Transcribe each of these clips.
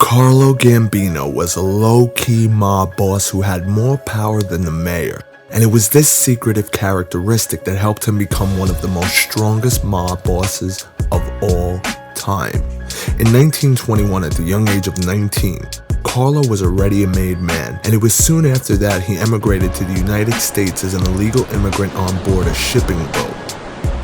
Carlo Gambino was a low-key mob boss who had more power than the mayor, and it was this secretive characteristic that helped him become one of the most strongest mob bosses of all time. In 1921, at the young age of 19, Carlo was already a made man, and it was soon after that he emigrated to the United States as an illegal immigrant on board a shipping boat.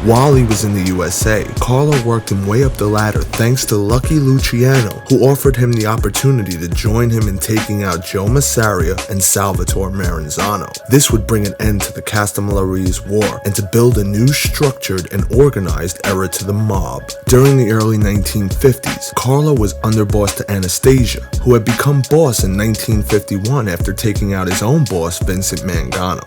While he was in the USA, Carlo worked him way up the ladder thanks to Lucky Luciano, who offered him the opportunity to join him in taking out Joe Massaria and Salvatore Maranzano. This would bring an end to the Castellammarese War and to build a new structured and organized era to the mob. During the early 1950s, Carlo was underboss to Anastasia, who had become boss in 1951 after taking out his own boss, Vincent Mangano.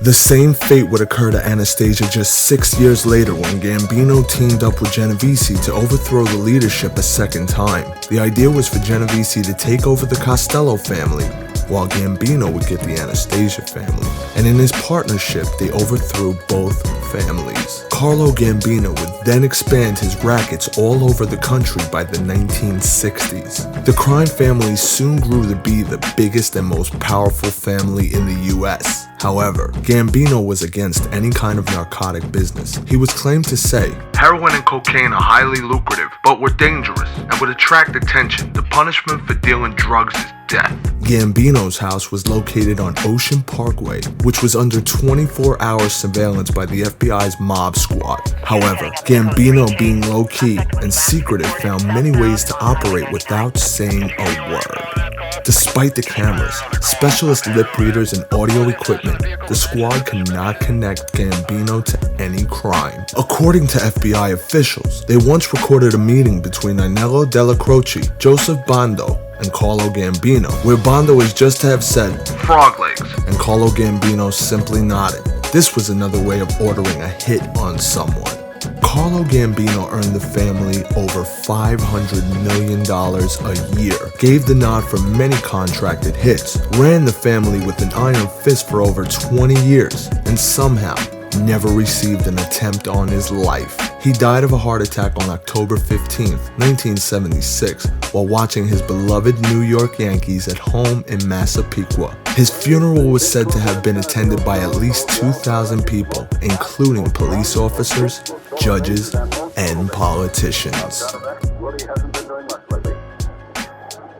The same fate would occur to Anastasia just 6 years later when Gambino teamed up with Genovese to overthrow the leadership a second time. The idea was for Genovese to take over the Costello family, while Gambino would get the Anastasia family. And in his partnership, they overthrew both families. Carlo Gambino would then expand his rackets all over the country by the 1960s. The crime family soon grew to be the biggest and most powerful family in the US. However, Gambino was against any kind of narcotic business. He was claimed to say, "Heroin and cocaine are highly lucrative, but we're dangerous and would attract attention. The punishment for dealing drugs is death." Gambino's house was located on Ocean Parkway, which was under 24-hour surveillance by the FBI's mob squad. However, Gambino, being low-key and secretive, found many ways to operate without saying a word. Despite the cameras, specialist lip readers, and audio equipment, the squad could not connect Gambino to any crime. According to FBI officials, they once recorded a meeting between Agnello Della Croce, Joseph Bando, and Carlo Gambino, where Bando is just to have said, "Frog legs," and Carlo Gambino simply nodded. This was another way of ordering a hit on someone. Carlo Gambino earned the family over $500 million a year, gave the nod for many contracted hits, ran the family with an iron fist for over 20 years, and somehow never received an attempt on his life. He died of a heart attack on October 15, 1976, while watching his beloved New York Yankees at home in Massapequa. His funeral was said to have been attended by at least 2,000 people, including police officers, judges, and politicians. Woody hasn't been doing much lately.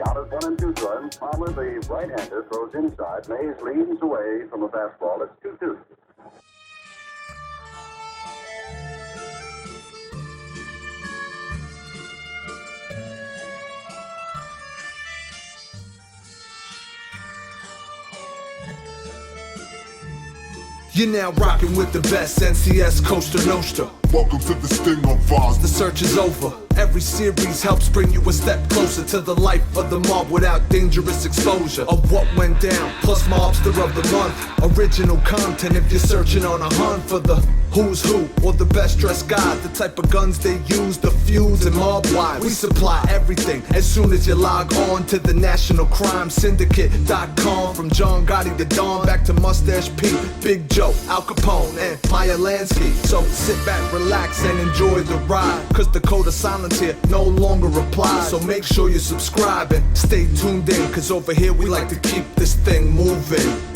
Count is 1 and 2 to him. Palmer, the right-hander, throws inside. Mays leans away from a fastball. It's 2-2. You're now rocking with the best, NCS Costa Nostra. Welcome to the Sting of Oz. The search is over. Every series helps bring you a step closer to the life of the mob without dangerous exposure of what went down, plus mobster of the month. Original content if you're searching on a hunt for the who's who or the best dressed guys, the type of guns they use, the feuds and mob wives. We supply everything as soon as you log on to the National Crime Syndicate.com. From John Gotti to Don, back to Mustache Pete, Big Joe, Al Capone, and Maya Lansky. So sit back, relax, and enjoy the ride, cause the code of silence here no longer applies. So make sure you subscribe and stay tuned in, cause over here we like to keep this thing moving.